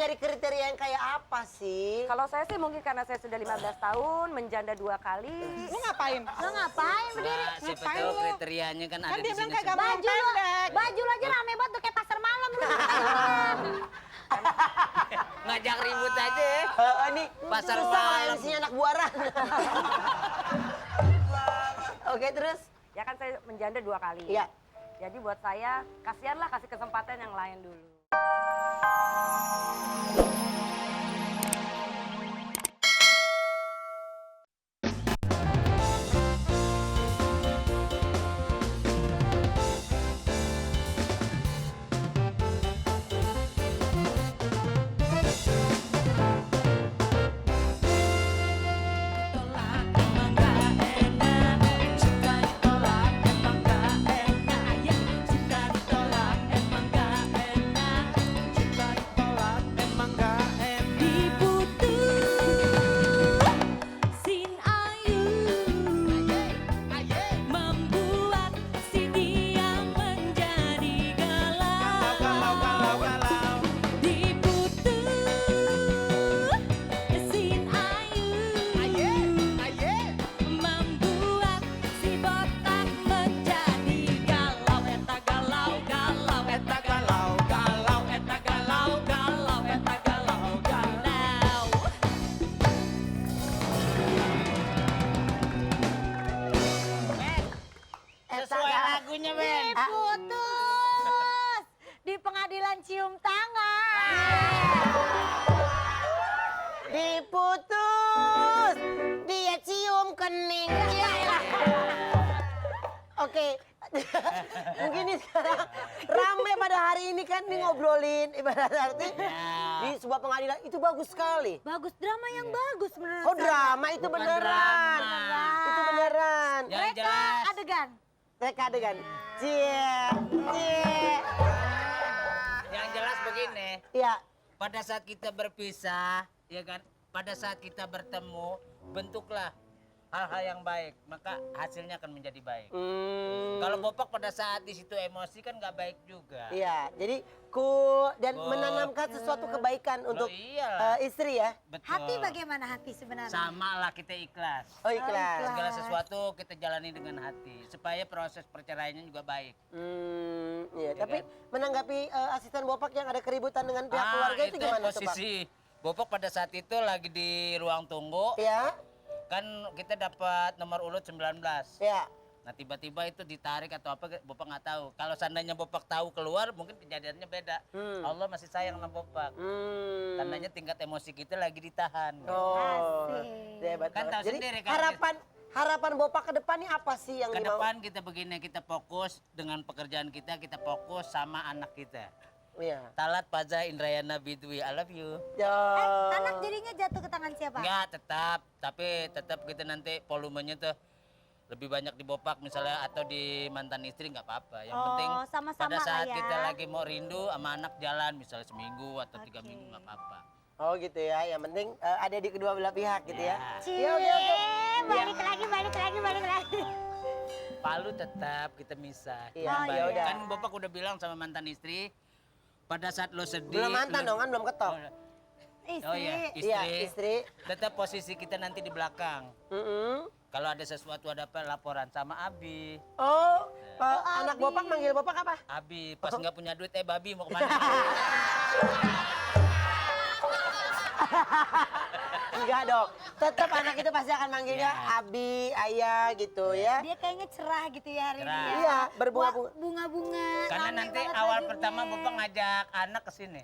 nyari kriteria yang kayak apa sih? Kalau saya sih mungkin karena saya sudah 15 tahun, menjanda 2 kali. Lu ngapain? Lo ngapain berdiri? Nah, siapa Ngapain tahu lu? kriterianya kan ada Kan di dia bilang sini. kagak mau pendek. Baju lo aja rame banget tuh kayak pasar malam lu. Ngajak ribut aja ya. Ini Pasar susah malam. isinya anak buaran. Oke, terus? Ya kan saya menjanda 2 kali. Iya. Jadi buat saya, kasihanlah kasih kesempatan yang lain dulu. Sesuai lagunya, Ben. Diputus di pengadilan cium tangan. Diputus, dia cium kening. Oke, mungkin ini sekarang rame pada hari ini kan nih ngobrolin ibarat arti di sebuah pengadilan itu bagus sekali. Bagus, drama yang bagus menurut Oh saya. drama itu Bukan beneran, drama. itu beneran. Yang Mereka jelas. adegan. Mereka adegan, cie, cie. Yang jelas begini. Ya, Pada saat kita berpisah, ya kan? Pada saat kita bertemu, bentuklah hal-hal yang baik, maka hasilnya akan menjadi baik. Kalau bopak pada saat di situ emosi kan nggak baik juga. iya. Jadi cool dan Cool. menanamkan sesuatu kebaikan Loh, untuk iyalah. istri ya. Betul. Hati bagaimana hati sebenarnya? Sama lah kita ikhlas. Oh ikhlas. Segala sesuatu kita jalani dengan hati supaya proses perceraiannya juga baik. Iya. Ya Tapi kan? menanggapi asisten Bopak yang ada keributan dengan pihak keluarga itu gimana tuh Pak? posisi bopak pada saat itu lagi di ruang tunggu, Ya, kan kita dapat nomor urut 19. ya. Nah tiba-tiba itu ditarik atau apa, Bopak nggak tahu. Kalau seandainya Bopak tahu keluar, mungkin kejadiannya beda. Allah masih sayang sama Bopak. Tandanya tingkat emosi kita lagi ditahan. Oh, Asik. hebat Kan banget. tahu Jadi sendiri kan, harapan Bopak ke depan ini apa sih yang Ke dimau? depan kita begini, kita fokus dengan pekerjaan kita fokus sama anak kita. Iya. Talat Paza Indrayana Bidwi, I love you. Ya. Anak jadinya jatuh ke tangan siapa? Enggak, tetap kita nanti volumenya tuh lebih banyak di Bopak misalnya atau di mantan istri nggak apa-apa. Yang Oh, penting sama-sama pada lah saat ya. kita lagi mau rindu sama anak jalan misalnya seminggu atau 3 minggu nggak apa-apa. Oh gitu ya. Yang penting ada di kedua belah pihak gitu ya. Cie, Ya, oke, oke. balik lagi. Palu tetap kita misah. Iya, Yang oh, baik. yaudah. Kan Bopak udah bilang sama mantan istri, pada saat lo sedih. Belum mantan dong kan belum ketok. Oh iya, Iya, istri. Tetap posisi kita nanti di belakang. Kalau ada sesuatu ada apa laporan sama Abi. Oh, anak Bopak manggil Bopak apa? Abi pas nggak punya duit, babi mau kemana? Enggak dong. Tetap anak itu pasti akan manggilnya Ya. Abi, Ayah gitu ya. Dia kayaknya cerah gitu ya hari ini. Cerah. ya. Iya, berbunga-bunga. Bunga-bunga. Karena rame nanti banget awal bajunya. pertama Bapak ngajak anak ke sini.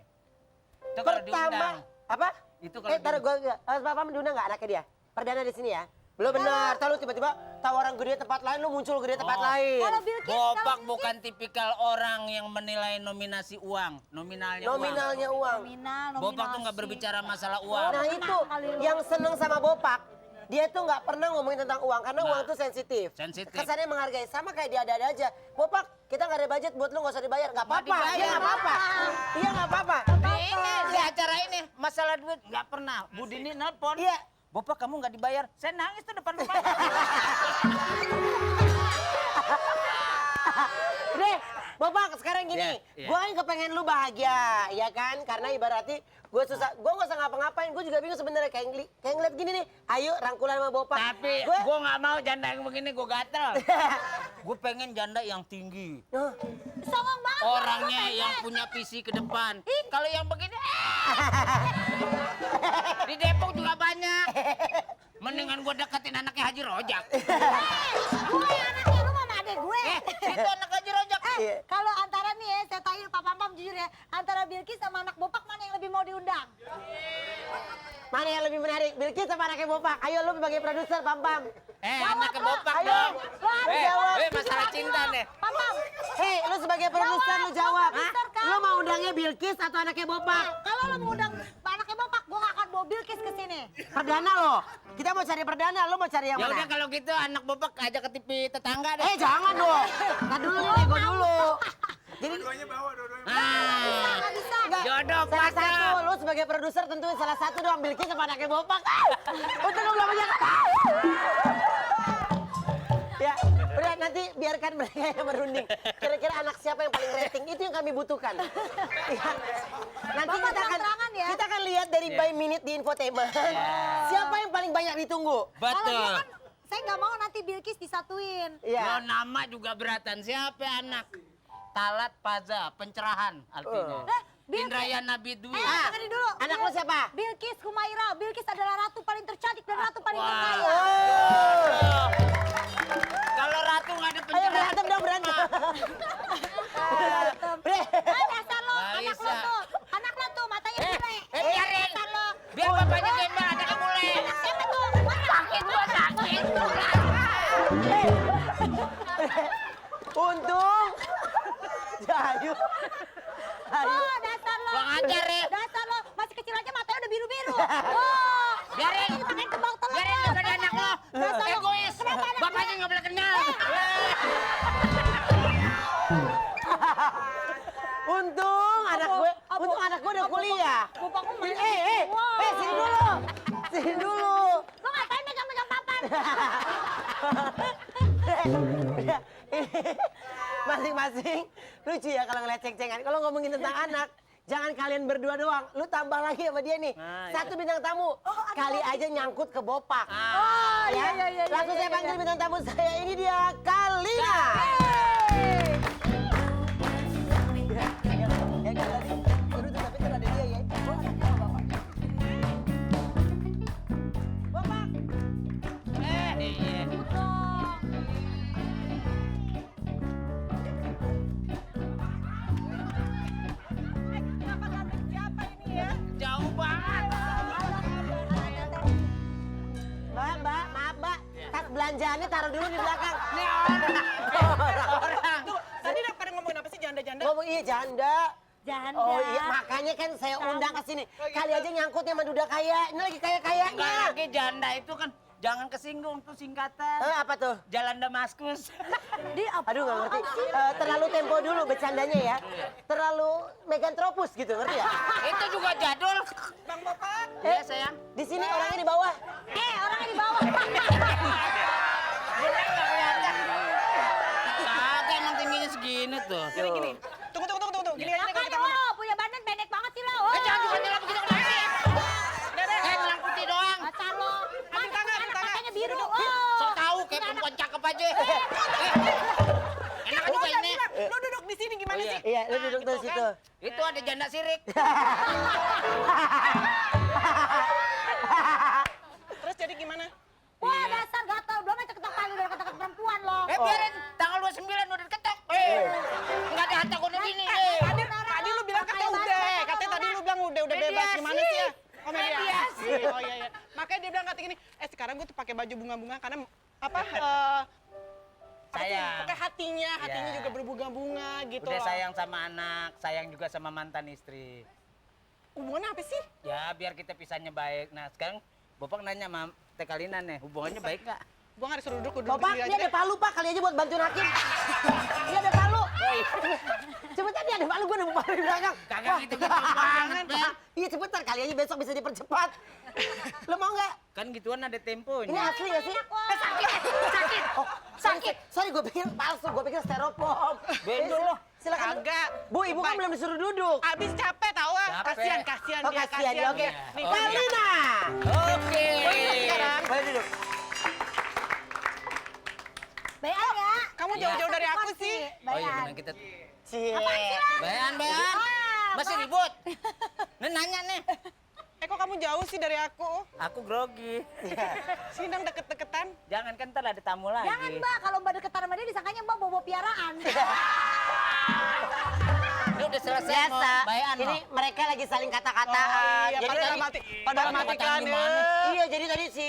Itu kalau Pertama, diundang. apa? Itu kalau taruh gue, Bapak mendiundang nggak anaknya dia? Perdana di sini ya? Belum benar, tahu lu tiba-tiba tawaran gede tempat lain, lu muncul gede tempat Oh. lain. Kalau Bill Gates, Bopak bukan tipikal orang yang menilai nominasi uang, nominalnya Nominalnya uang. nominal, Bopak tuh nggak nominasi. berbicara masalah uang. Nah itu, yang seneng sama Bopak, dia tuh nggak pernah ngomongin tentang uang, karena Nah, uang tuh sensitif. sensitif. Kesannya menghargai, sama kayak dia ada aja. Bopak, kita nggak ada budget buat lu nggak usah dibayar. Nggak apa-apa, dibayar. iya nggak apa-apa. Iya nggak apa-apa. Ini di acara ini masalah duit nggak pernah. Bu Dini nelpon. Iya. Bopak kamu nggak dibayar. Saya nangis tuh depan rumah. Deh, Bopak, sekarang gini, Iya. gue kan kepengen lu bahagia, ya kan? Karena ibaratnya gue susah, gue gak usah ngapa-ngapain, gue juga bingung sebenarnya kayak ngeliat gini nih. Ayo rangkulan sama Bopak. Tapi Gua- gue nggak mau janda yang begini, gue gatel. Gue pengen janda yang tinggi. Songong banget. Orangnya yang punya visi ke depan. Kalau yang begini, di Depok juga banyak. Mendingan gue deketin anaknya Haji Rojak. Gue anaknya lu sama adek gue. Itu anak Haji Rojak. Iya. Kalau antara nih ya, saya tanya Pak Pam jujur ya, antara Bilkis sama anak Bopak mana yang lebih mau diundang? Mana yang lebih menarik, Bilkis sama anaknya Bopak? Ayo lu sebagai produser, Pam. Anaknya Bopak Ayo. dong. Lu harus jawab. Masalah cinta nih. Pam. Hei, lu sebagai produser lu jawab. produser, Kak. Lu mau undangnya Bilkis atau anaknya Bopak? Kalau lu mau undang anaknya Bopak, gue gak akan bawa Bilkis ke sini. Perdana lo. Kita mau cari perdana, lu mau cari yang Ya mana? udah kalau gitu anak Bopak ajak ke TV tetangga deh. Jangan dong. Ntar dulu nih, nego dulu. Jadi Ah, Gak bisa. enggak, jodoh salah pas. satu, lu sebagai produser tentuin salah satu dong, Bilkis sama anaknya Bopak. Untuk lu belum banyak. Ya, udah nanti biarkan mereka yang berunding. Kira-kira anak siapa yang paling rating, itu yang kami butuhkan. Ya. Nanti Bapak kita terang-terangan ya. akan lihat dari by minute di infotainment. Siapa yang paling banyak ditunggu. Kalau Betul. dia kan, saya nggak mau nanti Bilkis disatuin. Lo Iya. nama juga beratan. Siapa anak? Talat Paza, pencerahan artinya. Bilkis. Indrayana Bidwi. Dengerin dulu. Anak lu siapa? Bilkis Humaira. Bilkis adalah ratu paling tercantik dan ratu paling Wah. terkaya. Oh. Kalau ratu nggak ada Ayo pencerahan. berantem dong, berantem. Dasar lo, Nggak anak lo bisa. tuh. Anak lo tuh, matanya bule. Biarin. Dasar lo. Biar bapaknya gembel, anaknya bule. Anak siapa tuh? Sakit gua sakit. Untung. Ayo. Ayo. Oh, dasar lo. Kurang ajar ya. Dasar lo, masih kecil aja matanya udah biru-biru. Oh, Biarin. ini pakai kembang telur. Biarin daripada anak lo. Dasar lo. Egois. Kenapa anak Bapaknya nggak boleh kenal. Untung anak gue udah kuliah. Bapakku main. Wow. Sini dulu. Sini dulu. Lo ngapain megang-megang papan? Masing-masing lucu ya kalau ngeliat ceng-cengan. Kalau ngomongin tentang anak, jangan kalian berdua doang. Lu tambah lagi sama dia nih. Nah, Satu bintang tamu. Kali aja nyangkut ke Bopak. Oh, Ya. iya. Langsung saya panggil bintang tamu saya. Ini dia Kalina. Ya kan tadi suruh tuh tapi kan ada dia ya. Oh, anaknya Bapak. Bopak. Iya. Jauh banget. Mbak, maaf mbak. Tas belanjaannya taruh dulu di belakang. Ini orang. Tadi pada ngomongin apa sih janda-janda? Ngomong iya janda. Janda. Oh iya, makanya kan saya undang ke sini. Kali aja nyangkutnya sama duda kaya. Ini lagi kaya-kayanya. Enggak lagi janda itu kan jangan kesinggung tuh singkatan. Apa tuh? Jalan Damaskus. Aduh nggak ngerti. Terlalu tempo dulu bercandanya ya. Terlalu megantropus gitu, ngerti ya? Itu juga jadul. Bang Bapak, Iya sayang. Di sini orangnya di bawah. Orangnya di bawah. Bener nggak kelihatan? Kagak emang tingginya segini tuh. gini. Tunggu. Gini aja nih kalau kita ngomong. Lo punya badan pendek banget sih lo. Jangan bukan nyelap begitu kenapa? Bilang putih doang. Dasar lo. Ambil tangan. Matanya biru. So tahu kayak perempuan cakep aja. Enak juga ini. Lu duduk di sini gimana Oh, iya. sih? Iya, lu duduk tuh situ. Itu ada janda sirik. Terus jadi gimana? Wah, dasar gatal. Belum aja ketok palu udah ketok perempuan lo. Biarin tanggal 29 udah diketok. Enggak ada harta kuno gini. Tadi lu bilang katanya udah. Katanya tadi lu bilang udah bebas gimana sih ya? Oh, mediasi. Oh iya. Makanya dia bilang katanya gini, sekarang gue tuh pakai baju bunga-bunga karena apa? Sayang. Pakai hatinya Iya. juga berbunga-bunga gitu Udah loh. sayang sama anak, sayang juga sama mantan istri. Hubungannya apa sih? Ya biar kita pisahnya baik. Nah sekarang Bapak nanya sama Teh Kalina nih, hubungannya baik nggak? Gua nggak disuruh duduk Bapak, di sini ini aja ada palu pak, kali aja buat bantuin hakim. Ini ada palu. Cepetan nih ada palu, gue ada palu di belakang. Kagak gitu-gitu banget, Ben. Iya cepetan, kali aja besok bisa dipercepat. Lo mau nggak? Kan gituan ada Ini temponya. asli nggak sih? Sakit. Oh, sakit. Sorry, gue pikir palsu, gue pikir styrofoam. Bendol lo. silakan. Kagak. Bu, ibu kan belum disuruh duduk. Abis capek tau ah. Capek. Kasian Oh, dia, kasihan ya, oke. Nih, Oh, Kalina. Oke. sekarang. Boleh duduk. Bayan ya. Kamu jauh-jauh dari aku sih. Oh iya Bayan. benar kita. Cie. Bayan. Masih ribut. Nih nanya nih. Kok kamu jauh sih dari aku? Aku grogi. Sini dong deket-deketan. Jangan kan ntar ada tamu lagi. Jangan mbak, kalau mbak deketan sama dia disangkanya mbak bobo piaraan. Ini udah selesai Biasa. mau bayan Ini mau. mereka lagi saling kata-kataan. Iya, Jadi padahal tadi- mati. Padahal Mati-matian matikan ya. gimana? Iya, jadi tadi si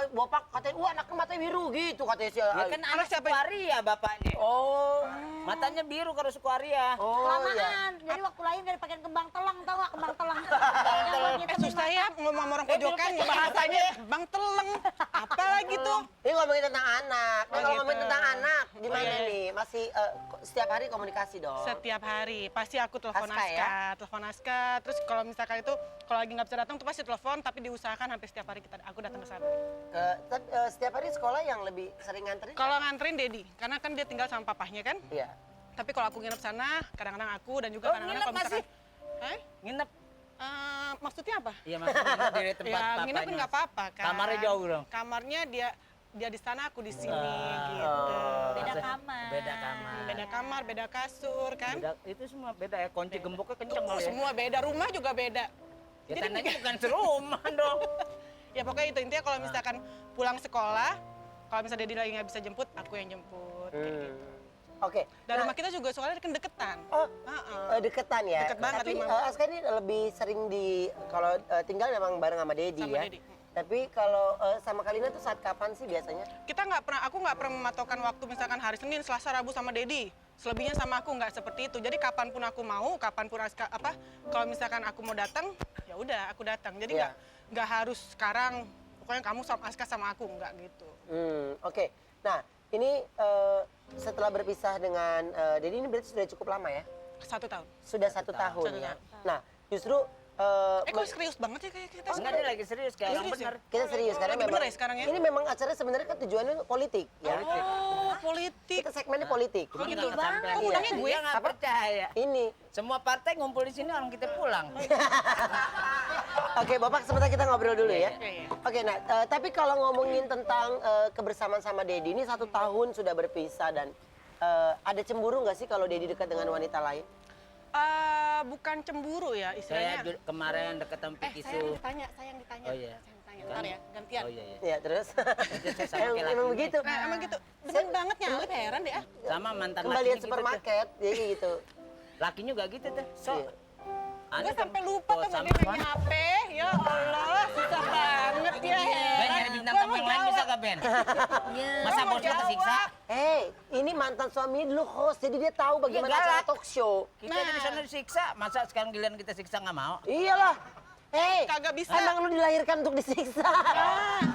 Bopak katain, wah anaknya matanya biru gitu katanya si. Ya kan anak siapa? Sukuaria bapaknya. Oh. Matanya biru kalau Sukuaria. Oh iya. Kelamaan. Jadi waktu lahir gak dipakein kembang telang, tau gak kembang telang? Susah ya ngomong sama orang pojokan bahasanya bang teleng. Apa lagi tuh? Ini ngomongin tentang anak. Nah, Oh, kalau gitu. ngomongin tentang anak, gimana iya. nih? Masih setiap hari komunikasi dong? Setiap hari pasti aku telepon Aska ya? telepon Aska. Terus kalau misalkan itu kalau lagi nggak bisa datang tuh pasti telepon, tapi diusahakan hampir setiap hari aku datang ke sana. Setiap hari sekolah yang lebih sering nganterin? Kalau nganterin Dedi, karena kan dia tinggal sama papahnya kan. Iya. Tapi kalau aku nginep sana, kadang-kadang aku dan juga Oh, kadang-kadang nginep kalau misalkan, masih? Nginep. Maksudnya apa? Iya maksudnya nginep di tempat Ya papanya. nginep kan nggak apa-apa kan. Kamarnya jauh dong. Kamarnya dia di sana, aku di sini gitu. Beda kamar. Beda kamar. Beda kamar, beda kasur kan. Itu semua beda ya. Kunci gemboknya kenceng Oh, kali ya. semua beda, rumah juga beda. Ya Jadi tandanya bukan serumah dong. Ya pokoknya itu intinya kalau misalkan pulang sekolah, kalau misalnya dia lagi nggak bisa jemput, aku yang jemput. Kayak gitu. Oke. Dan rumah kita juga soalnya kan deketan. Oh, Heeh. deketan ya. Deket banget, Tapi 5 Aska ini lebih sering kalau tinggal memang bareng sama Dedi Sama ya. Dedi. Tapi kalau sama Kalina tuh saat kapan sih biasanya? Aku nggak pernah mematokkan waktu misalkan hari Senin, Selasa, Rabu sama Dedi. Selebihnya sama aku nggak seperti itu. Jadi kapanpun aku mau, kapanpun kalau misalkan aku mau datang, ya udah aku datang. Jadi Iya. nggak harus sekarang. Pokoknya kamu sama Aska sama aku nggak gitu. Oke. Nah, ini setelah berpisah dengan Dedi ini berarti sudah cukup lama ya? 1 tahun. Sudah 1 tahun 1 ya. tahun. Nah, justru Kok serius banget ya kayak kita? Enggak dia lagi serius kayak orang Serius ya? bener. kita serius karena Lagi memang bener ya sekarang ya? ini memang acara sebenarnya kan tujuannya politik ya. Oh, politik. Kita segmennya politik. Cuma gitu nggak kesampaian. banget. Undangnya gue. Dia nggak percaya. Ini. Semua partai ngumpul di sini orang kita pulang. Oke, Bapak sebentar kita ngobrol dulu ya. Iya, iya. Oke, nah tapi kalau ngomongin tentang kebersamaan sama Dedi ini 1 tahun sudah berpisah dan ada cemburu nggak sih kalau Dedi dekat dengan wanita lain? Bukan cemburu ya Saya istilahnya. kemarin deket sama Sayang Pikisu. ditanya, sayang ditanya. Oh iya. Sayang ditanya. Ntar ya, gantian. Oh iya iya. Ya terus. Saya sama kayak emang laki. begitu. Nah, emang gitu. Demen banget nyalip, heran deh ah. Sama mantan Kembalian lakinya gitu supermarket, jadi gitu. tuh. Lakinya juga gitu tuh. So. Iya. Gue sampai lupa tuh sama mau dia nanya apa. Ya Allah, susah banget ya, Ben heran. nyari bintang Gua tamu mau yang lain jawab. bisa gak Ben? Masa mau bos lu kesiksa? Hey, ini mantan suami dulu host, jadi dia tahu bagaimana Iya, cara galak. talk show. Kita di sana disiksa, masa sekarang giliran kita siksa nggak mau? Iyalah. Hey, Kagak bisa. emang lu dilahirkan untuk disiksa.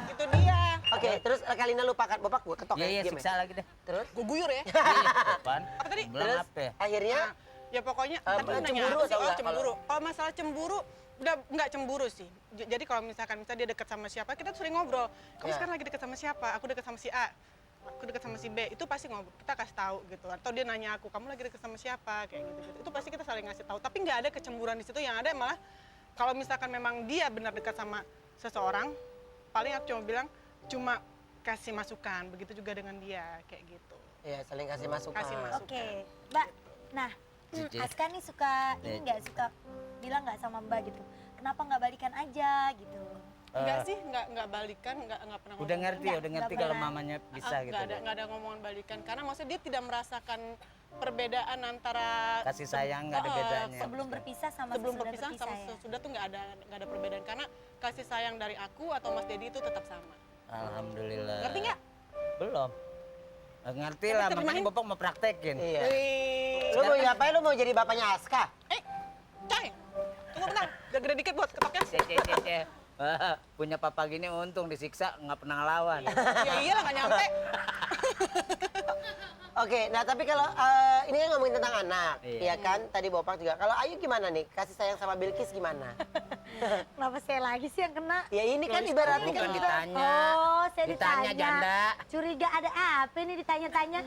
Itu dia. Oke, terus Kalina lupakan Bapak gua ketok Iya ya, iya diam ya. siksa lagi deh. Terus Gue guyur ya. Iya, iya, Pan. Apa tadi? Bilang Terus apa? akhirnya Ya pokoknya, Eh, tapi lu nanya cemburu apa sih? atau Oh enggak cemburu. Kalau masalah cemburu, udah nggak cemburu sih. Jadi kalau misalkan dia deket sama siapa, kita tuh sering ngobrol. Kamu Ya. sekarang lagi deket sama siapa? Aku deket sama si A. Aku deket sama si B. Itu pasti ngobrol. Kita kasih tahu gitu. Atau dia nanya aku, kamu lagi deket sama siapa? Kayak gitu. Itu pasti kita saling ngasih tahu. Tapi nggak ada kecemburuan di situ. Yang ada malah kalau misalkan memang dia benar dekat sama seseorang, paling aku cuma kasih masukan. Begitu juga dengan dia kayak gitu. ya saling kasih masukan. Kasih masukan. Oke, Mbak. Nah, Cici. Aska nih suka ini nggak suka bilang nggak sama Mbak gitu. Kenapa nggak balikan aja gitu? Enggak sih, enggak balikan, enggak pernah Udah ngomong. ngerti, udah ngerti nggak kalau pernah. mamanya bisa gitu. deh. Nggak ada ngomongan balikan karena maksudnya dia tidak merasakan perbedaan antara Kasih sayang nggak ada Oh, bedanya. Sebelum berpisah sama sebelum sesudah berpisah sama ya? sesudah tuh nggak ada perbedaan karena kasih sayang dari aku atau Mas Dedi itu tetap sama. Alhamdulillah. Ngerti nggak? Belum. Ngerti lah, Tapi makanya terjemahin. Bapak mau praktekin. Iya. Wih. Lu mau ngapain? Lu mau jadi bapaknya Aska? Coy, tunggu bentar, gede dikit buat ketoknya. Cece. Punya papa gini untung disiksa nggak pernah ngelawan. Ya iyalah nggak nyampe. Oke, nah tapi kalau ini kan ngomongin tentang anak, Iya. ya kan? Tadi Bapak juga. Kalau Ayu gimana nih? Kasih sayang sama Bilkis gimana? Kenapa saya lagi sih yang kena? Ya ini kan ibaratnya Bukan kan ditanya. Oh, saya Ditanya, ditanya. janda. Curiga ada apa nih ditanya-tanya?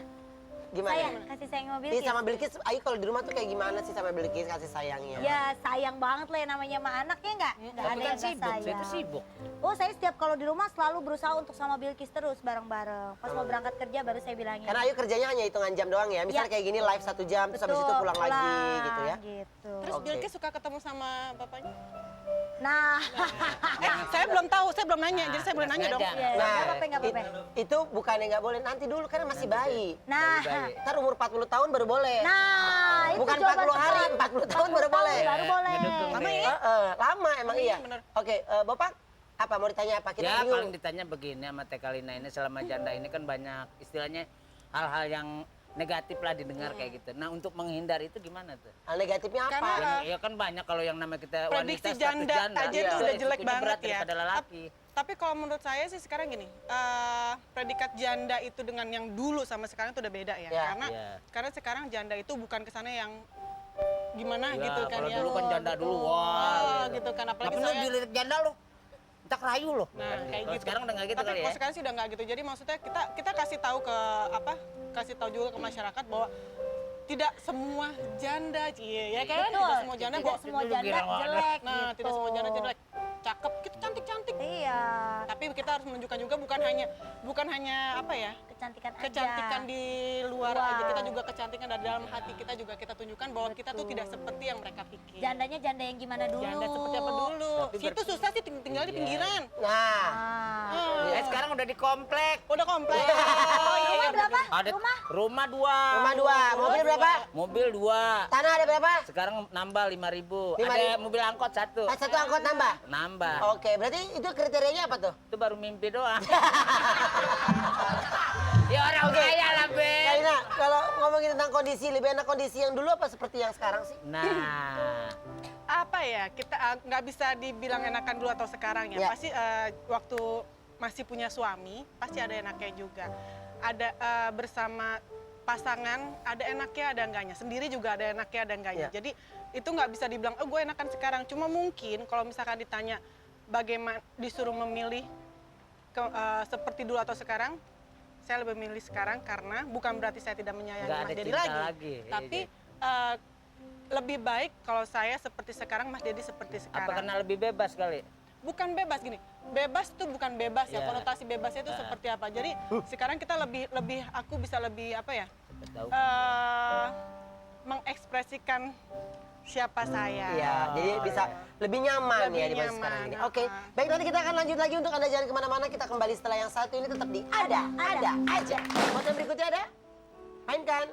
Gimana? Sayang, kasih sayang sama Iya Bilkis. sama Bilkis, Ayu kalau di rumah tuh kayak gimana sih sama Bilkis kasih sayangnya? Ya sayang banget lah yang namanya sama anaknya nggak? Nggak Tapi ada kan yang nggak sibuk, saya sayang. tuh sibuk. Oh saya setiap kalau di rumah selalu berusaha untuk sama Bilkis terus bareng-bareng. Pas mau berangkat kerja baru saya bilangin. Karena Ayu kerjanya hanya hitungan jam doang ya. Misalnya Ya. kayak gini live 1 jam, terus habis itu Betul, pulang lagi gitu ya. Gitu. Terus Oke. Bilkis suka ketemu sama bapaknya? Nah, Saya belum tahu, saya belum nanya, jadi saya boleh nanya dong. sengaja. ya, Nah, nggak apa-apa, nggak apa-apa. itu bukannya nggak boleh nanti dulu karena masih bayi. Nah, Ntar umur 40 tahun baru boleh. nah, itu Bukan jawaban 40 hari, tepat. 40 tahun baru boleh. Baru boleh. Ngedukung Lama deh. ya? Lama emang iya. bener. Oke, Bapak apa mau ditanya apa? Kita Ya bingung. paling ditanya begini sama Teh Kalina ini selama janda ini kan banyak istilahnya hal-hal yang negatif lah didengar kayak gitu. Nah untuk menghindar itu gimana tuh? Hal negatifnya apa? Karena, Ya kan banyak kalau yang namanya kita prediksi wanita status janda aja iya, tuh udah jelek resikonya banget berat ya. daripada lelaki. Tapi kalau menurut saya sih sekarang gini, predikat janda itu dengan yang dulu sama sekarang itu udah beda ya. Ya. Karena sekarang janda itu bukan kesannya yang gimana Ya, gitu kan kalau ya. dulu kan janda dulu, Oh, wah. gitu kan Nggak apalagi perlu saya. dilirik janda loh. Tak rayu loh. Nah, kayak Kalau gitu. sekarang udah nggak gitu Tapi kali kalau ya. sekarang sih udah nggak gitu. Jadi maksudnya kita kasih tahu ke kasih tahu juga ke masyarakat bahwa tidak semua janda, ya kan? Betul. Tidak semua janda Tidak bahwa semua Dulu janda bilang, "Waduh." jelek nah, gitu. tidak semua janda jelek. Cakep, kita cantik-cantik. Iya, Tapi kita harus menunjukkan juga bukan hanya apa ya? kecantikan aja. Kecantikan di luar Wow. aja, kita juga kecantikan dari dalam hati kita juga kita tunjukkan bahwa kita tuh tidak seperti yang mereka pikir. Jandanya janda yang gimana dulu? Janda seperti apa dulu? Tapi Situ susah sih tinggal di Iya. pinggiran. Nah, Ah. Sekarang udah di komplek. Udah komplek. Oh iya. Rumah berapa? Ada Rumah? rumah 2. rumah 2, mobil berapa? Mobil 2. Tanah ada berapa? Sekarang nambah 5.000. 5.000. Ada mobil angkot 1. Satu angkot nambah. Nambah. Oke, berarti itu kriterianya apa tuh? Itu baru mimpi doang. Ya orang kaya lah, Be. Kalina, kalau ngomongin tentang kondisi, lebih enak kondisi yang dulu apa seperti yang sekarang sih? Nah, Apa ya, kita nggak bisa dibilang enakan dulu atau sekarang ya. Ya. Pasti waktu masih punya suami, pasti ada enaknya juga. Ada bersama pasangan, ada enaknya, ada enggaknya. Sendiri juga ada enaknya, ada enggaknya. Ya. Jadi itu nggak bisa dibilang, oh gue enakan sekarang. Cuma mungkin kalau misalkan ditanya bagaimana disuruh memilih seperti dulu atau sekarang, saya lebih memilih sekarang karena bukan berarti saya tidak menyayangi Nggak Mas ada Dedi cinta lagi. lagi. Tapi Iya. lebih baik kalau saya seperti sekarang, Mas Dedi seperti apa sekarang. karena lebih bebas kali? Bukan bebas gini, bebas itu bukan bebas ya, Ya. konotasi bebasnya itu seperti apa. Jadi sekarang kita lebih aku bisa lebih apa ya, Siapa tahu. mengekspresikan siapa saya. Iya, jadi bisa lebih nyaman Lebih ya di masa nyaman, sekarang ini. ah. Oke, baik nanti kita akan lanjut lagi untuk Anda jangan kemana-mana. Kita kembali setelah yang satu ini tetap di Ada Aja. Buat yang berikutnya ada? Mainkan.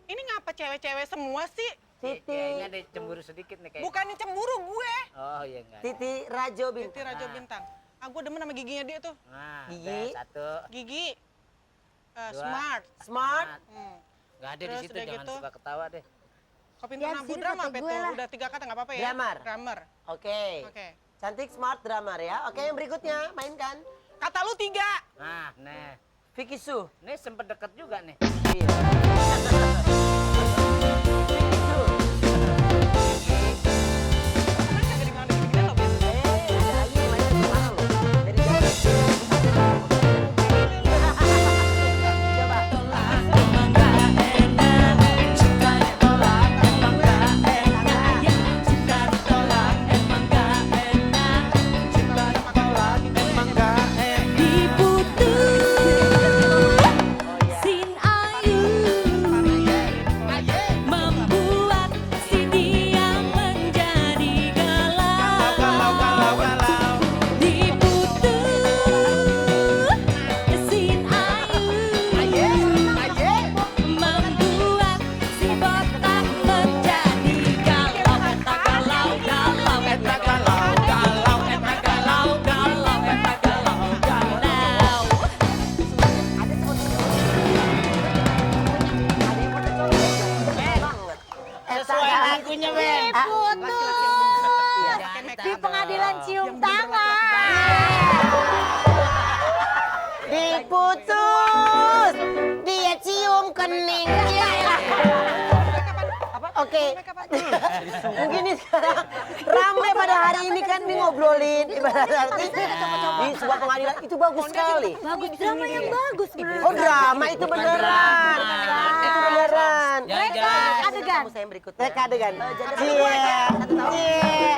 Ini ngapa cewek-cewek semua sih? Kayaknya Titi, ada cemburu sedikit nih kayak. Bukannya cemburu gue. Oh iya enggak. Titi Rajo Titi Bintang. Rajo Bintang. Gue demen sama giginya dia tuh. Nah, Gigi. ada 1. Gigi Dua. smart. Smart. Enggak ada di Terus situ, udah jangan gitu. suka ketawa deh. Kok Ya, pintar di nampu sini drama kata apa gue itu? lah. Udah 3 kata nggak apa-apa ya? Grammar. Grammar. Oke. Oke. Cantik, smart, drummer ya. Oke, yang berikutnya mainkan. Kata lu 3. Nah. Vicky Su. Ini sempet deket juga nih. Iya. Dari mana gede-gede loh, Ben? Ada Ayu yang mainnya kemana loh? Dari jauh. Coba. Sin ayu membuat si dia menjadi galau. Diputus sin ayu membuat si botak menjadi galau. Eta galau, galau, eta galau, galau, eta galau, galau, eta galau, galau. Sesuai lagunya, Ben. Di pengadilan cium tangan. Diputus, dia cium kening. Oke, Oke. Mungkin ini sekarang rame pada hari ini kan nih ngobrolin ibarat arti di sebuah pengadilan itu bagus sekali. Bagus, drama yang bagus beneran. Oh drama itu beneran. Itu beneran. Yang jelas, Adegan. Kamu saya yang berikutnya. Reka adegan. Iya. Iya.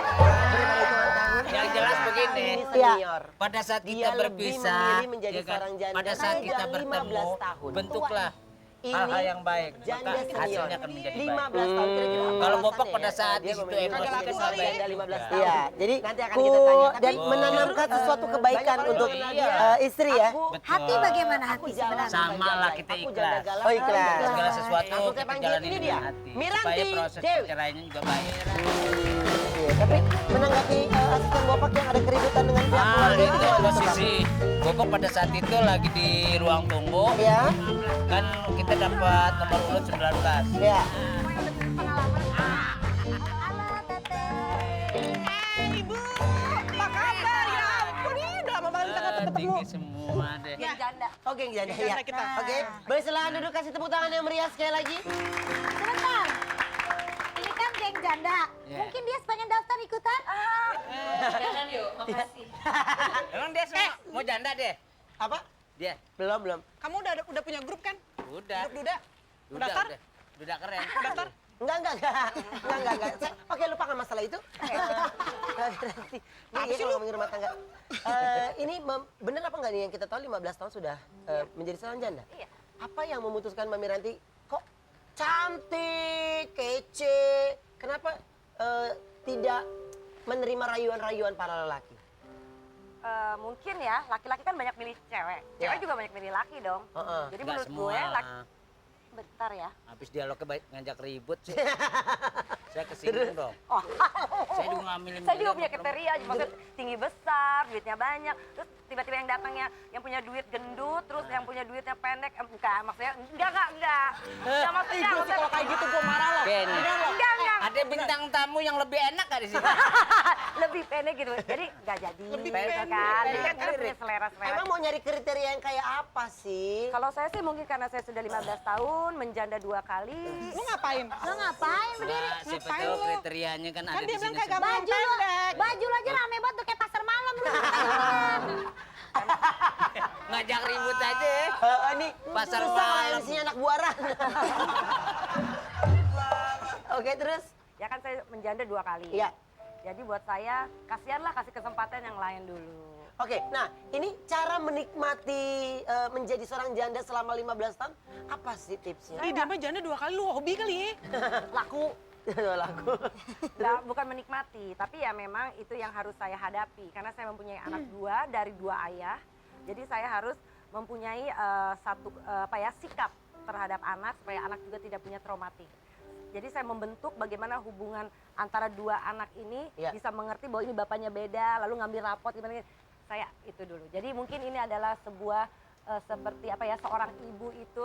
yang jelas begini. Senior. Pada saat Dia kita lebih berpisah, memilih menjadi ya kan? seorang janda Pada saat kita sejak bertemu, 15 tahun. bentuklah Ini hal-hal yang baik, janda maka senior. hasilnya akan menjadi baik. 15 tahun kira-kira apa Kalau Bopak alasannya pada ya? saat Dia di situ memilih emosi menjadi itu seorang nggak baik. janda 15 Ya. tahun. Iya, jadi Nanti akan kita tanya. Tapi dan menanamkan sesuatu kebaikan untuk Iya. Istri ya. Betul. Hati bagaimana hati sebenarnya? Sama lah kita ikhlas. Oh ikhlas. Segala sesuatu Langsung saya kita panggil, jalani ini dengan dia. hati. Miranti Supaya proses Dewi. perceraiannya juga baik. Iya, tapi menanggapi asisten Bopak yang ada keributan dengan pihak Ah, keluarga itu itu gimana, Bopak? posisi Bopak pada saat itu lagi di ruang tunggu. Ya, Kan kita dapat nomor urut 19. ya. Ibu, apa kabar ya? Ampun, ini udah lama banget kita nggak ketemu. Tinggi semua deh. Yang janda. Oke, janda ya. Janda kita. Oke, boleh silakan duduk kasih tepuk tangan yang meriah sekali lagi. Sebentar. Ini kan geng janda. Iya. Mungkin dia pengen daftar ikutan? Emang dia mau janda deh? Apa? Dia. Belum. Kamu udah punya grup kan? Udah. Grup Duda? Udah, Daftar? udah keren. Daftar? Enggak. Oke, lupakan masalah itu. Ini kalau ngomongin rumah tangga. Ini bener apa enggak nih yang kita tahu 15 tahun sudah menjadi seorang janda? Iya. Apa yang memutuskan Mbak Miranti kok cantik, kece, kenapa tidak menerima rayuan-rayuan para lelaki? Mungkin ya, laki-laki kan banyak milih cewek. Ya. Cewek juga banyak milih laki dong. Heeh. Jadi Nggak menurut semua. gue, bentar ya. Habis dialognya baik ngajak ribut sih. Saya kesinggung dong. Oh, Saya juga nggak milih. saya juga punya kriteria, maksudnya tinggi besar, duitnya banyak. Terus tiba-tiba yang datangnya yang punya duit gendut, terus yang punya duitnya pendek, bukan maksudnya enggak. Enggak maksudnya. Kalau kayak gitu gue marah loh. Ben, Enggak. ada bintang tamu yang lebih enak gak di sini? Lebih pendek gitu. Jadi enggak jadi. Lebih gitu pendek. kan. Jadi kan kita punya selera-selera. Emang mau nyari kriteria yang kayak apa sih? Kalau saya sih mungkin karena saya sudah 15 tahun, menjanda 2 kali. Lu ngapain? Lo ngapain berdiri? Nah, siapa tahu kriterianya kan ada Kan di dia sini bilang kagak semua. mau pendek. Baju lo aja rame banget tuh kayak pasar malam lu. Ngajak ribut aja. Ini Pasar susah malam. MC-nya anak buaran. Oke, terus? Ya kan saya menjanda 2 kali. Iya. Jadi buat saya, kasihanlah kasih kesempatan yang lain dulu. Oke, nah ini cara menikmati menjadi seorang janda selama 15 tahun, apa sih tipsnya? Ih, dia mah janda 2 kali, lu hobi kali ya? Laku. Laku. Nggak, bukan menikmati, tapi ya memang itu yang harus saya hadapi. Karena saya mempunyai anak 2 dari 2 ayah. Jadi saya harus mempunyai satu sikap terhadap anak supaya anak juga tidak punya traumatik. Jadi saya membentuk bagaimana hubungan antara 2 anak ini Ya. bisa mengerti bahwa ini bapaknya beda, lalu ngambil rapot gimana. Saya itu dulu. Jadi mungkin ini adalah sebuah seperti seorang ibu itu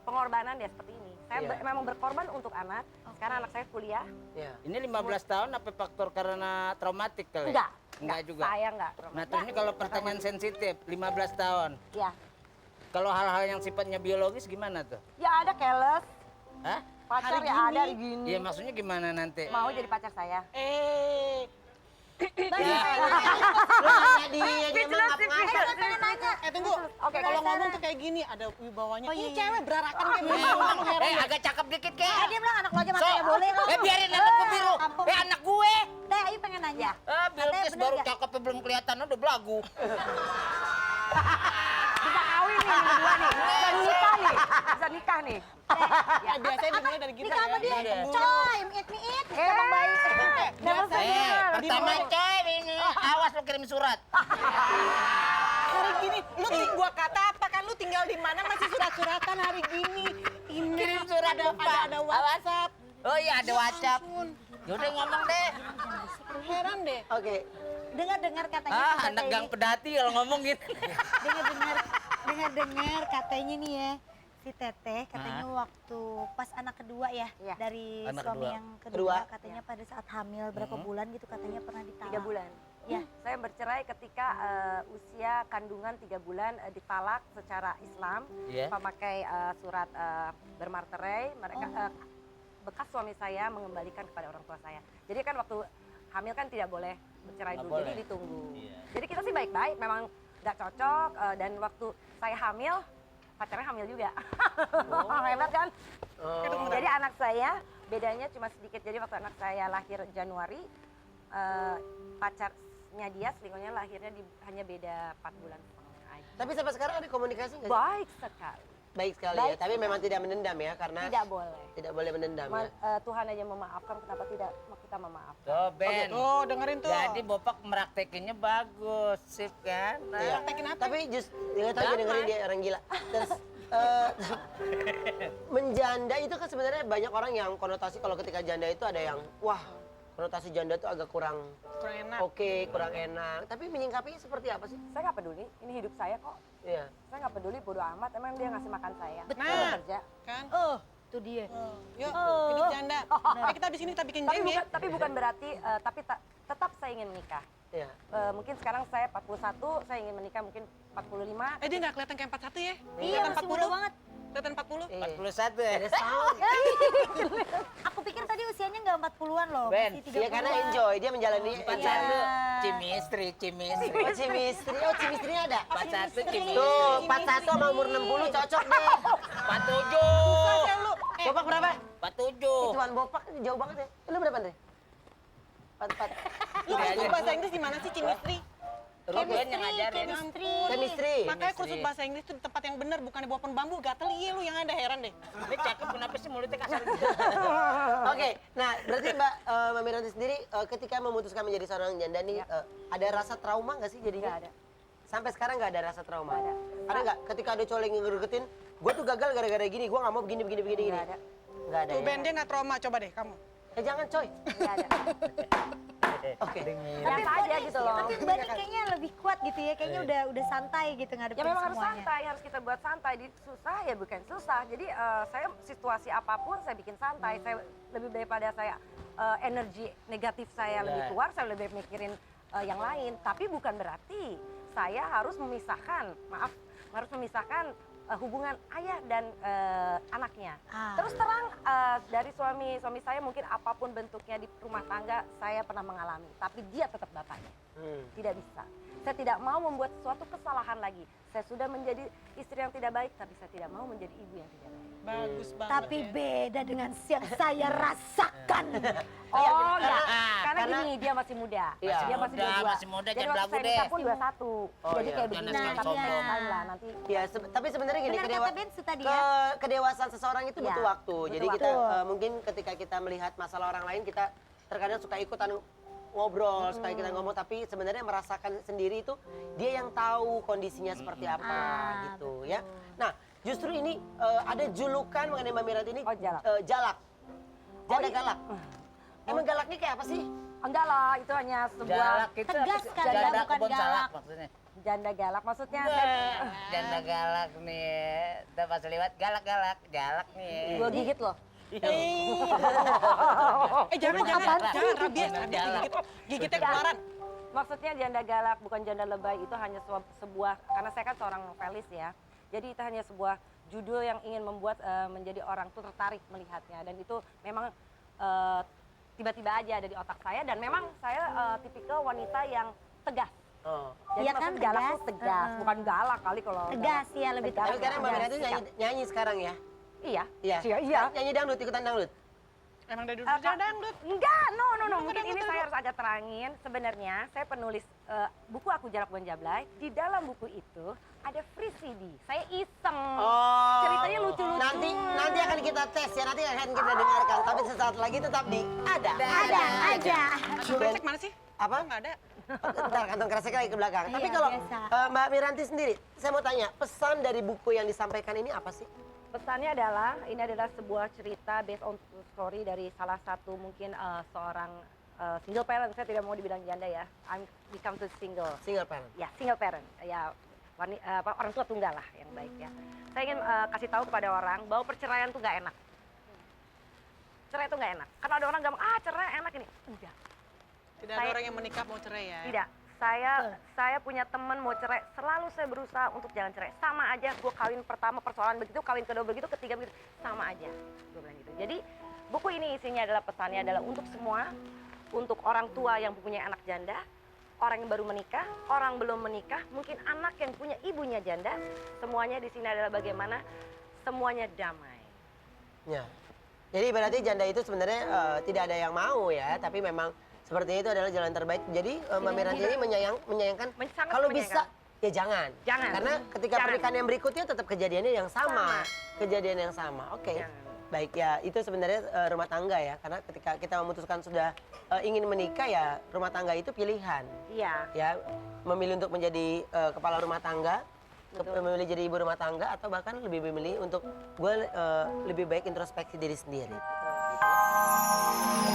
pengorbanan ya seperti ini. Saya Iya. memang berkorban untuk anak. Sekarang anak saya kuliah. Ya. Ini 15 tahun apa faktor karena traumatik kali? Enggak juga. Saya enggak. Nah, terus ini kalau pertanyaan sensitif, 15 tahun. Ya. Kalau hal-hal yang sifatnya biologis gimana tuh? Ya ada keles, Hah? pacar Hari ya gini. ada hari gini. Iya, maksudnya gimana nanti? Mau jadi pacar saya. Lu nanya dia mah ngapa-ngapa. pengen nanya. Tunggu. Oke, Kalau kalau ngomong tuh kayak gini, ada wibawanya. Oh, iya, Ini iya. cewek berarakan kayak begini. Heran ya. Agak cakep dikit kek. Dia bilang anak lo aja matanya boleh kok. Biarin anak gue biru. Ampun. Anak gue. Teh, Ayu pengen nanya. Bilkis bener baru nggak? cakepnya belum kelihatan udah belagu. Bisa kawin nih berdua nih. Bisa nikah nih. Bisa nikah nih. Ya, biasanya dimulai dari Ini kita kamu dia. Iya. Coy, meet. Emang baik. Never Biasa. say Pertama coy ini awas lo kirim surat. hari gini. Lu gua kata apa kan lu tinggal di mana masih surat-suratan hari gini. Ini Kirim surat ada WhatsApp. Oh iya ada WhatsApp. Yaudah ngomong deh. Heran deh. Oke. Dengar-dengar katanya si Teteh Anak ini- gang pedati kalau ngomong gitu. dengar katanya nih ya. Si Teteh katanya waktu pas anak kedua ya, Iya. dari Anak suami kedua. yang Kedua. kedua katanya pada saat hamil berapa bulan gitu katanya pernah ditalak. 3 bulan. Ya. Saya bercerai ketika usia kandungan 3 bulan ditalak secara Islam. Iya. Memakai surat bermarterai. Mereka bekas suami saya mengembalikan kepada orang tua saya. Jadi kan waktu hamil kan tidak boleh bercerai Nggak dulu, jadi boleh. ditunggu. Iya. Jadi kita sih baik-baik, memang nggak cocok. Dan waktu saya hamil, pacarnya hamil juga. Hebat kan? Oh. Jadi anak saya bedanya cuma sedikit. Jadi waktu anak saya lahir Januari, pacarnya dia selingkuhnya lahirnya hanya beda 4 bulan aja. Tapi sampai sekarang ada komunikasi nggak sih? Baik sekali. Baik sekali Baik ya, tapi memang tidak menendam ya, karena Tidak boleh. tidak boleh menendam ya. Tuhan aja memaafkan, kenapa tidak kita memaafkan? Tuh Ben, Tuh, dengerin tuh. jadi Bopak meraktekinnya bagus, sip kan? Nah, Iya. Praktekin apa? Tapi nggak tahu Damai. dengerin dia orang gila. Terus menjanda itu kan sebenarnya banyak orang yang konotasi kalau ketika janda itu ada yang wah konotasi janda itu agak kurang Kurang enak. oke, kurang enak. Tapi menyingkapinya seperti apa sih? Saya nggak peduli, ini hidup saya kok. Iya. Saya nggak peduli, bodo amat. Emang dia ngasih makan saya. Betul. Saya bekerja. Kan? Oh, itu dia. Yuk, hidup janda. Ayo kita di sini kita bikin Tapi game ya. bukan berarti, tetap saya ingin menikah. Iya. Mungkin sekarang saya 41, saya ingin menikah mungkin 45. Dia nggak kelihatan kayak 41 ya? Iya, masih muda banget. Kelihatan 40? Iya. 41 ya? Ada sound. Aku pikir tadi usianya nggak 40-an loh, Ben, masih 30-an. Iya karena enjoy dia menjalani. 41, cimistri, cimistri. Oh cimistri, oh cimistrinya ada. 41 cimistri. Tuh 41 sama umur 60 cocok deh. 47. Bopak berapa? 47. Tuan Bopak jauh banget ya. Lu berapa Andre? 44. Lu kursus bahasa Inggris di mana sih, Cimistri? Ruben yang ngajarin. Chemistry. Makanya kursus bahasa Inggris itu di tempat yang benar, bukan di bawah pohon bambu. Gatel iya lu yang ada, heran deh. Ini cakep, kenapa sih mulutnya kasar gitu? Oke, nah berarti Mbak Miranti sendiri ketika memutuskan menjadi seorang janda nih ada rasa trauma nggak sih jadinya? Nggak ada. Sampai sekarang nggak ada rasa trauma? Nggak ada. Ada nggak? Ketika ada cowok yang ngeregetin, gue tuh gagal gara-gara gini, gue nggak mau begini. Nggak ada. Nggak ada Tuh ya? Ben, dia nggak trauma, coba deh kamu. Jangan coy. Nggak ada. Oke. Biasa aja gitu loh. Tapi Mbak ini kayaknya lebih kuat gitu ya, kayaknya udah santai gitu ngadepin Ya memang harus semuanya. santai, harus kita buat santai. Susah ya bukan susah. Jadi saya situasi apapun saya bikin santai. Saya lebih daripada saya energi negatif saya lebih keluar, saya lebih mikirin yang lain. Tapi bukan berarti saya harus memisahkan, harus memisahkan hubungan ayah dan anaknya. Terus terang dari suami saya mungkin apapun bentuknya di rumah tangga saya pernah mengalami, tapi dia tetap bapaknya. Tidak bisa. Saya tidak mau membuat suatu kesalahan lagi. Saya sudah menjadi istri yang tidak baik, tapi saya tidak mau menjadi ibu yang tidak baik. Bagus banget Tapi ya. beda dengan yang saya rasakan. Oh ya, karena karena- gini dia masih muda. Iya. Dia masih Muda, 22. masih muda, Jadi jangan waktu belagu saya deh. nikah pun 21. Jadi iya, kayak jangan begini, sekali tapi sombong. next time lah nanti. Ya, tapi sebenarnya gini Benar kata Bensu tadi ya. kedewasaan seseorang itu Iya, butuh waktu. butuh Jadi waktu. kita mungkin ketika kita melihat masalah orang lain kita terkadang suka ikutan ngobrol, suka ikutan ngomong, tapi sebenarnya merasakan sendiri itu dia yang tahu kondisinya seperti apa gitu ya. Nah, justru ini ada julukan mengenai Mbak Miranti ini Oh, jalak. jalak. Janda iya. galak. Emang galaknya kayak apa sih? Enggak lah, itu hanya sebuah Galak itu Tegas apa sih? kali ya, Janda bukan kebun galak. salak maksudnya. janda galak. Maksudnya Janda galak nih. Udah pas lewat galak-galak, galak nih. gue gigit loh. Jangan rabies gigitnya keluaran. Maksudnya janda galak bukan janda lebay, itu hanya sebuah, karena saya kan seorang novelis ya. Jadi itu hanya sebuah judul yang ingin membuat menjadi orang tuh tertarik melihatnya, dan itu memang tiba-tiba aja ada di otak saya, dan memang saya tipikal wanita yang tegas. Oh. Jadi Iya kan, maksudnya galak tegas. tuh tegas, bukan galak kali kalau Tegas ya, lebih Tegas. Tapi sekarang Mbak Tegas, Miranti sikap. nyanyi sekarang ya? Iya. Iya. Iya. Nyanyi dangdut, ikutan dangdut. Emang dari dulu Kak, sudah dangdut. Enggak, no. Mungkin ini saya harus agak terangin. Sebenarnya saya penulis buku Aku Jalak Bukan Jablay. Di dalam buku itu ada free CD. Saya iseng. Oh. Ceritanya lucu-lucu. Nanti akan kita tes ya, nanti akan kita dengarkan. Tapi sesaat lagi tetap di Ada Aja. Kresek mana sih? Apa? Nggak ada. Bentar, kantong kresek lagi ke belakang. Tapi Iya, kalau biasa. Mbak Miranti sendiri, saya mau tanya, pesan dari buku yang disampaikan ini apa sih? Pesannya adalah, ini adalah sebuah cerita based on true story dari salah satu mungkin seorang single parent. Saya tidak mau dibilang janda ya. I'm become to single. Single parent. Ya, single parent. Ya, orang tua tunggal lah yang baik ya. Saya ingin kasih tahu kepada orang bahwa perceraian tuh nggak enak. Cerai itu nggak enak. Karena ada orang gampang, cerai enak ini. Enggak. Tidak ada orang yang menikah mau cerai ya. Tidak. Saya punya teman mau cerai, selalu saya berusaha untuk jangan cerai. Sama aja, gue kawin pertama persoalan begitu, kawin kedua begitu, ketiga begitu, sama aja. Gue bilang gitu. Jadi Buku ini isinya adalah pesannya adalah untuk semua, untuk orang tua yang mempunyai anak janda, orang yang baru menikah, orang belum menikah, mungkin anak yang punya ibunya janda, semuanya di sini adalah bagaimana semuanya damai. Ya. Jadi berarti janda itu sebenarnya tidak ada yang mau ya, tapi memang seperti itu adalah jalan terbaik. Jadi Mbak Miranti ini menyayangkan Sangat kalau menyayangkan. bisa ya jangan. Jangan. Karena ketika Jangan. pernikahan yang berikutnya tetap kejadiannya yang sama. Kejadian yang sama. Oke. Jangan. Baik ya, itu sebenarnya rumah tangga ya. Karena ketika kita memutuskan sudah ingin menikah ya, rumah tangga itu pilihan. Iya. Ya, memilih untuk menjadi kepala rumah tangga, memilih jadi ibu rumah tangga, atau bahkan lebih memilih untuk gue lebih baik introspeksi diri sendiri. Gitu.